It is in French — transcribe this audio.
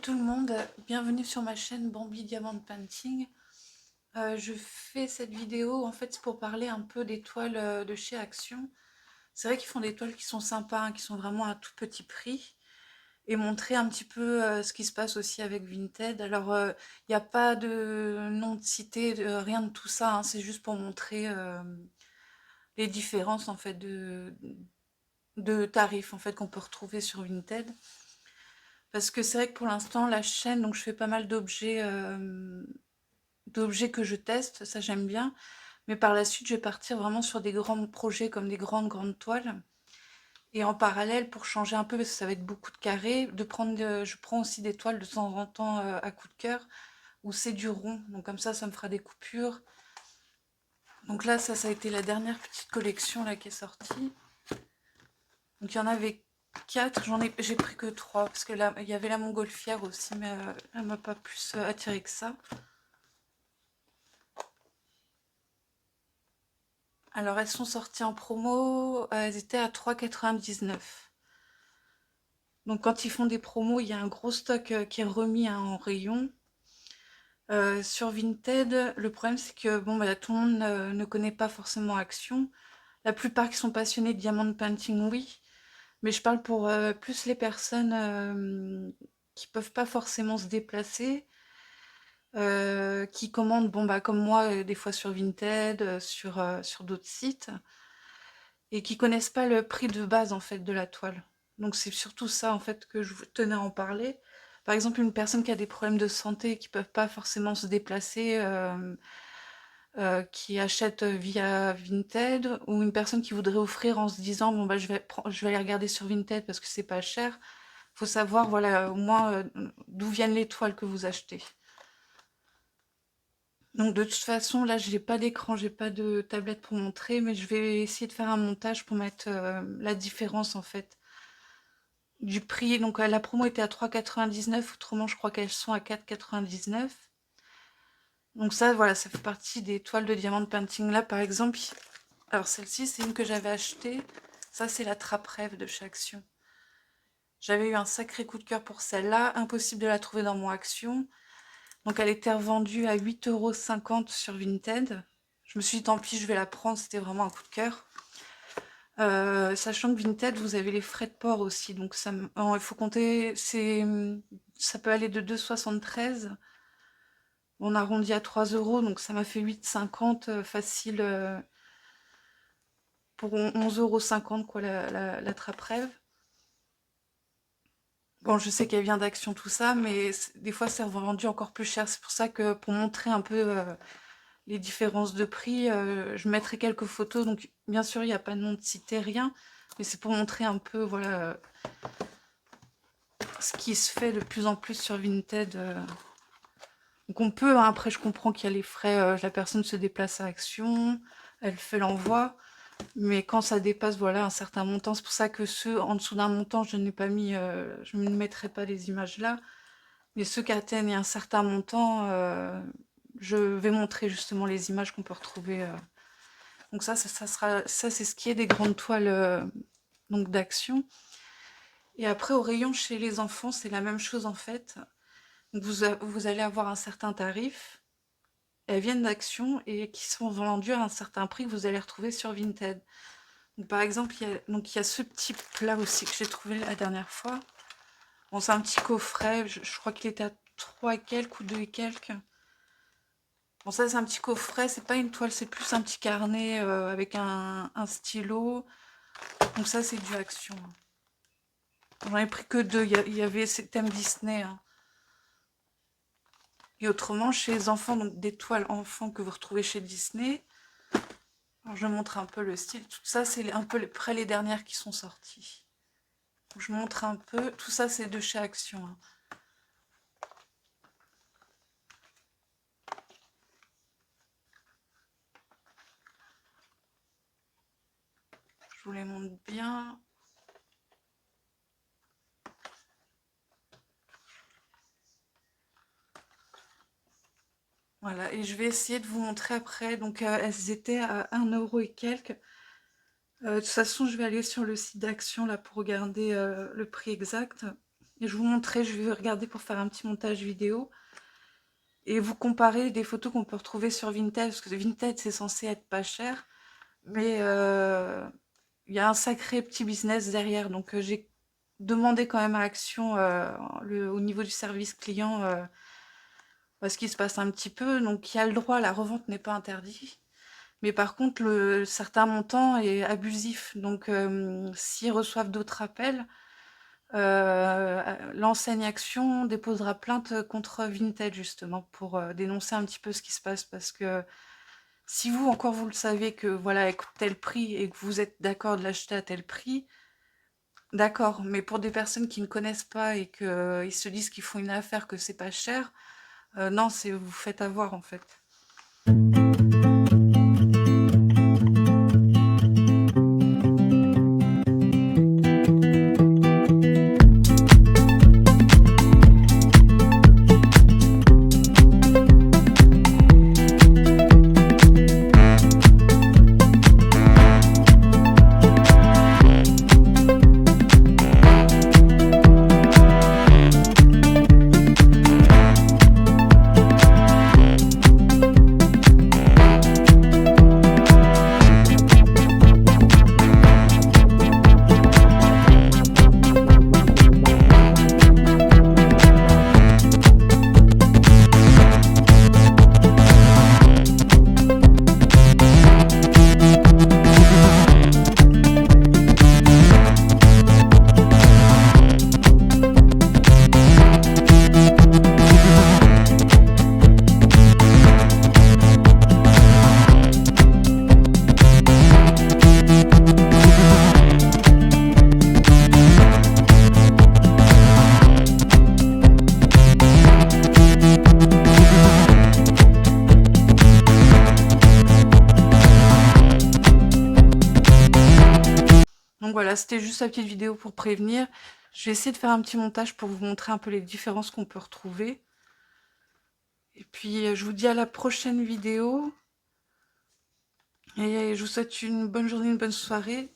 tout le monde, bienvenue sur ma chaîne Bambi Diamond Painting. Je fais cette vidéo en fait pour parler un peu des toiles de chez Action. C'est vrai qu'ils font des toiles qui sont sympas, hein, qui sont vraiment à tout petit prix. Et montrer un petit peu ce qui se passe aussi avec Vinted. Alors, il n'y a pas de nom de cité, rien de tout ça, hein, c'est juste pour montrer les différences en fait de tarifs en fait qu'on peut retrouver sur Vinted. Parce que c'est vrai que pour l'instant, la chaîne, donc je fais pas mal d'objets que je teste, ça j'aime bien. Mais par la suite, je vais partir vraiment sur des grands projets comme des grandes toiles. Et en parallèle, pour changer un peu, parce que ça va être beaucoup de carrés, je prends aussi des toiles de temps en temps à coup de cœur, où c'est du rond. Donc comme ça me fera des coupures. Donc là, ça a été la dernière petite collection là qui est sortie. Donc il y en avait 4, j'ai pris que 3, parce que là, il y avait la montgolfière aussi, mais elle m'a pas plus attiré que ça. Alors elles sont sorties en promo, elles étaient à 3,99. Donc quand ils font des promos, il y a un gros stock qui est remis, hein, en rayon. Sur Vinted, le problème c'est que bon, bah, tout le monde ne connaît pas forcément Action. La plupart qui sont passionnés de diamond painting, oui. Mais je parle pour plus les personnes qui peuvent pas forcément se déplacer, qui commandent, bon bah comme moi, des fois sur Vinted, sur d'autres sites, et qui connaissent pas le prix de base en fait de la toile. Donc c'est surtout ça en fait que je tenais à en parler. Par exemple, une personne qui a des problèmes de santé et qui peuvent pas forcément se déplacer, qui achète via Vinted, ou une personne qui voudrait offrir en se disant bon bah je vais aller regarder sur Vinted parce que c'est pas cher. Faut savoir voilà au moins d'où viennent les toiles que vous achetez. Donc de toute façon là j'ai pas d'écran, j'ai pas de tablette pour montrer, mais je vais essayer de faire un montage pour mettre la différence en fait du prix. Donc la promo était à 3,99, autrement je crois qu'elles sont à 4,99. Donc ça voilà, ça fait partie des toiles de diamant painting. Là par exemple, alors celle-ci c'est une que j'avais achetée, ça c'est la trappe rêve de chez Action. J'avais eu un sacré coup de cœur pour celle-là, impossible de la trouver dans mon Action. Donc elle était revendue à 8,50 € sur Vinted. Je me suis dit tant pis, je vais la prendre, c'était vraiment un coup de cœur. Sachant que Vinted, vous avez les frais de port aussi, donc il faut compter, ça peut aller de 2,73. On arrondit à 3 euros, donc ça m'a fait 8,50 facile, pour 11,50 € quoi, la trappe rêve. Bon, je sais qu'elle vient d'Action tout ça, mais des fois c'est revendu encore plus cher. C'est pour ça que pour montrer un peu les différences de prix, je mettrai quelques photos. Donc bien sûr, il n'y a pas de nom de cité, rien, mais c'est pour montrer un peu voilà ce qui se fait de plus en plus sur Vinted. Donc on peut, hein, après je comprends qu'il y a les frais, la personne se déplace à Action, elle fait l'envoi, mais quand ça dépasse voilà un certain montant, c'est pour ça que ceux en dessous d'un montant, je n'ai pas mis, je ne mettrai pas les images là, mais ceux qui atteignent un certain montant, je vais montrer justement les images qu'on peut retrouver. Donc ça c'est ce qui est des grandes toiles donc d'Action. Et après au rayon chez les enfants, c'est la même chose en fait. Donc vous allez avoir un certain tarif. Elles viennent d'Action et qui sont vendues à un certain prix que vous allez retrouver sur Vinted. Donc, par exemple, il y a ce petit plat aussi que j'ai trouvé la dernière fois. Bon, c'est un petit coffret, je crois qu'il était à 3 et quelques ou 2 et quelques. Bon, ça c'est un petit coffret, c'est pas une toile, c'est plus un petit carnet avec un stylo. Donc ça c'est du Action. J'en ai pris que 2, il y avait ces thèmes Disney, hein. Et autrement, chez les enfants, donc des toiles enfants que vous retrouvez chez Disney. Alors, je montre un peu le style. Tout ça, c'est un peu près les dernières qui sont sorties. Donc, je montre un peu. Tout ça, c'est de chez Action, hein. Je vous les montre bien. Voilà, et je vais essayer de vous montrer après. Donc, elles étaient à 1 € et quelques. De toute façon, je vais aller sur le site d'Action là pour regarder le prix exact. Et je vous montrer, je vais regarder pour faire un petit montage vidéo et vous comparer des photos qu'on peut retrouver sur Vinted, parce que Vinted c'est censé être pas cher, mais il y a un sacré petit business derrière, donc j'ai demandé quand même à Action, au niveau du service client, ce qui se passe un petit peu, donc il y a le droit, la revente n'est pas interdit. Mais par contre, le certain montant est abusif. Donc, s'ils reçoivent d'autres appels, l'enseigne Action déposera plainte contre Vinted, justement, pour dénoncer un petit peu ce qui se passe. Parce que si vous, encore, vous le savez que voilà, elle coûte tel prix et que vous êtes d'accord de l'acheter à tel prix, d'accord. Mais pour des personnes qui ne connaissent pas et qu'ils se disent qu'ils font une affaire, que c'est pas cher, non, c'est vous faites avoir, en fait. Donc voilà, c'était juste la petite vidéo pour prévenir. Je vais essayer de faire un petit montage pour vous montrer un peu les différences qu'on peut retrouver. Et puis, je vous dis à la prochaine vidéo. Et je vous souhaite une bonne journée, une bonne soirée.